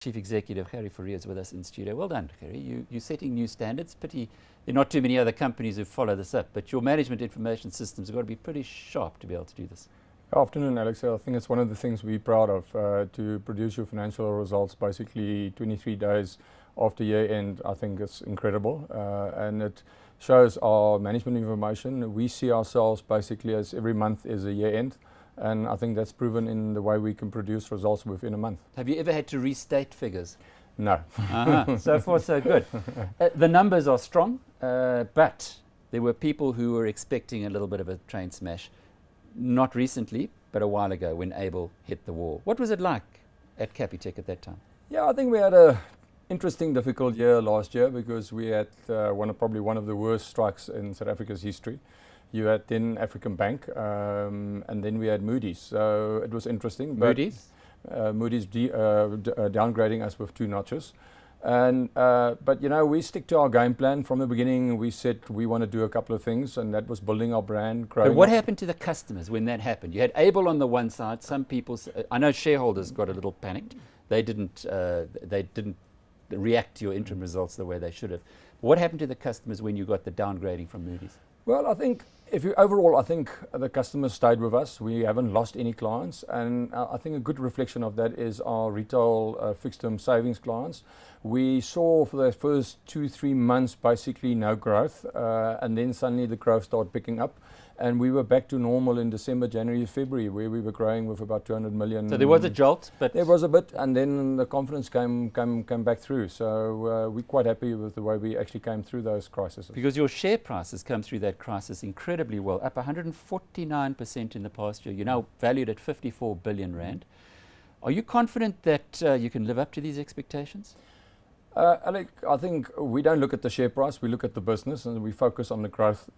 Chief Executive Gerrie Fourie is with us in studio. Well done, Gerrie. You're setting new standards. Pity there are not too many other companies who follow this up, but your management information systems have got to be pretty sharp to be able to do this. Afternoon, Alex. I think it's one of the things we're proud of, to produce your financial results basically 23 days after year end. I think it's incredible, and it shows our management information. We see ourselves basically as every month is a year end, and I think that's proven in the way we can produce results within a month. Have you ever had to restate figures? No. So far, so good. The numbers are strong, but there were people who were expecting a little bit of a train smash. Not recently, but a while ago when Abel hit the wall. What was it like at Capitec at that time? Yeah, I think we had a interesting, difficult year last year because we had probably one of the worst strikes in South Africa's history. You had then African Bank, and then we had Moody's. So it was interesting. Moody's? Moody's downgrading us with 2 notches. And but you know, we stick to our game plan from the beginning. We said we want to do a couple of things, and that was building our brand. But what happened to the customers when that happened? You had Abel on the one side. Some people, I know shareholders got a little panicked. They didn't react to your interim results the way they should have. What happened to the customers when you got the downgrading from Moody's? Well, I think overall, I think the customers stayed with us. We haven't lost any clients, and I think a good reflection of that is our retail fixed-term savings clients. We saw for the first 2-3 months basically no growth, and then suddenly the growth started picking up, and we were back to normal in December, January, February, where we were growing with about 200 million. So there was a jolt, but there was a bit, and then the confidence came back through. So we're quite happy with the way we actually came through those crises. Because your share price has come through that crisis incredibly well, up 149% in the past year. You're now valued at 54 billion rand. Are you confident that you can live up to these expectations? Alec, I think we don't look at the share price, we look at the business, and we focus on the growth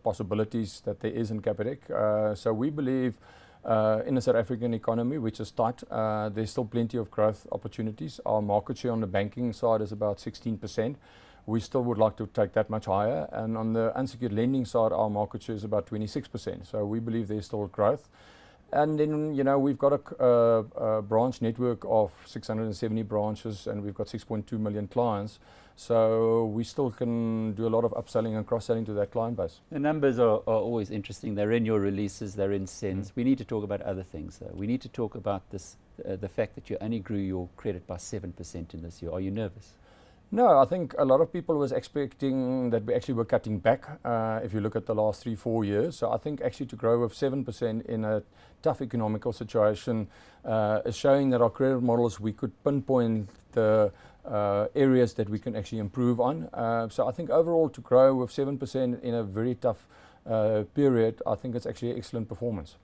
possibilities that there is in Capitec. So we believe in the South African economy, which is tight, there's still plenty of growth opportunities. Our market share on the banking side is about 16%. We still would like to take that much higher. And on the unsecured lending side, our market share is about 26%. So we believe there's still growth. And then, you know, we've got a branch network of 670 branches, and we've got 6.2 million clients. So we still can do a lot of upselling and cross-selling to that client base. The numbers are always interesting. They're in your releases, they're in SENS. We need to talk about other things, though. We need to talk about this, the fact that you only grew your credit by 7% in this year. Are you nervous? No, I think a lot of people was expecting that we actually were cutting back if you look at the last 3-4 years. So I think actually to grow with 7% in a tough economical situation is showing that our credit models, we could pinpoint the areas that we can actually improve on. So I think overall to grow with 7% in a very tough period, I think it's actually excellent performance.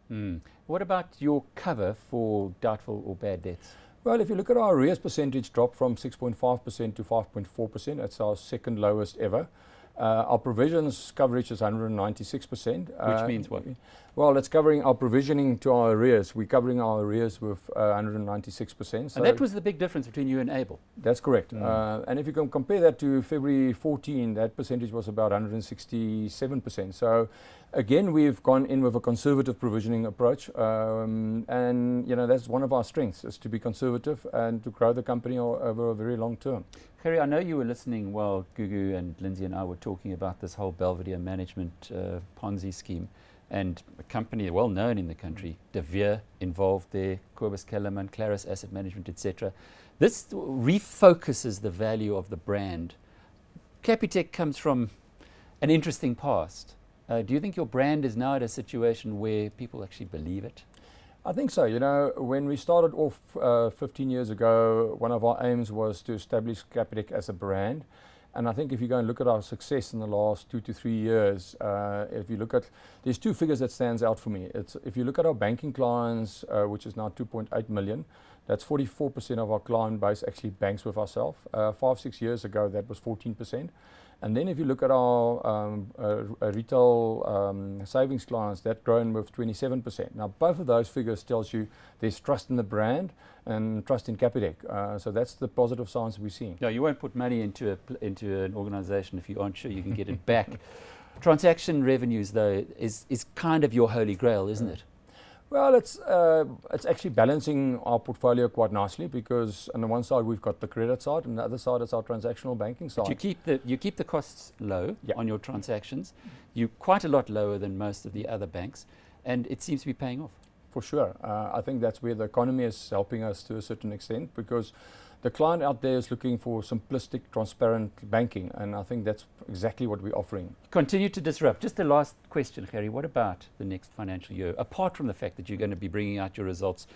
What about your cover for doubtful or bad debts? Well, if you look at our arrears percentage drop from 6.5% to 5.4%, that's our second lowest ever. Our provisions coverage is 196%. Which means what? Well, it's covering our provisioning to our arrears. We're covering our arrears with 196%. So and that was the big difference between you and Abel. That's correct. And if you can compare that to February 14, that percentage was about 167%. So again, we've gone in with a conservative provisioning approach. And, you know, that's one of our strengths, is to be conservative and to grow the company over a very long term. Gerrie, I know you were listening while Gugu and Lindsay and I were talking about this whole Belvedere management Ponzi scheme, and a company well known in the country, De Vere, involved there, Kobus Kellerman, Claris Asset Management, etc. This refocuses the value of the brand. Capitec comes from an interesting past. Do you think your brand is now at a situation where people actually believe it? I think so. You know, when we started off 15 years ago, one of our aims was to establish Capitec as a brand. And I think if you go and look at our success in the last 2 to 3 years, if you look at, there's 2 figures that stands out for me. It's if you look at our banking clients, which is now 2.8 million, that's 44% of our client base actually banks with ourselves. 5-6 years ago, that was 14%. And then if you look at our retail savings clients, that's grown with 27%. Now, both of those figures tells you there's trust in the brand and trust in Capitec. So that's the positive signs we're seeing. No, you won't put money into an organization if you aren't sure you can get it back. Transaction revenues, though, is kind of your holy grail, isn't it? Well, it's actually balancing our portfolio quite nicely, because on the one side we've got the credit side, and the other side is our transactional banking side. But you keep the costs low Yeah. on your transactions. You're quite a lot lower than most of the other banks, and it seems to be paying off. For sure. I think that's where the economy is helping us to a certain extent, because the client out there is looking for simplistic, transparent banking, and I think that's exactly what we're offering. Continue to disrupt. Just the last question, Gerrie. What about the next financial year? Apart from the fact that you're going to be bringing out your results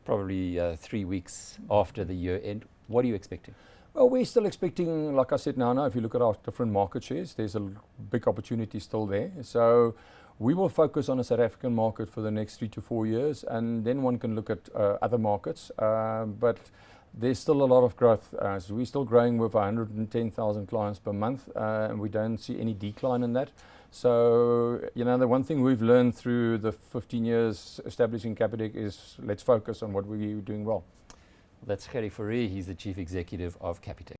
probably 3 weeks after the year end, what are you expecting? Well, we're still expecting, like I said now, if you look at our different market shares, there's a big opportunity still there. So we will focus on the South African market for the next 3 to 4 years, and then one can look at other markets. But there's still a lot of growth. So we're still growing with 110,000 clients per month, and we don't see any decline in that. So, the one thing we've learned through the 15 years establishing Capitec is let's focus on what we're doing well. That's Gerrie Fourie. He's the Chief Executive of Capitec.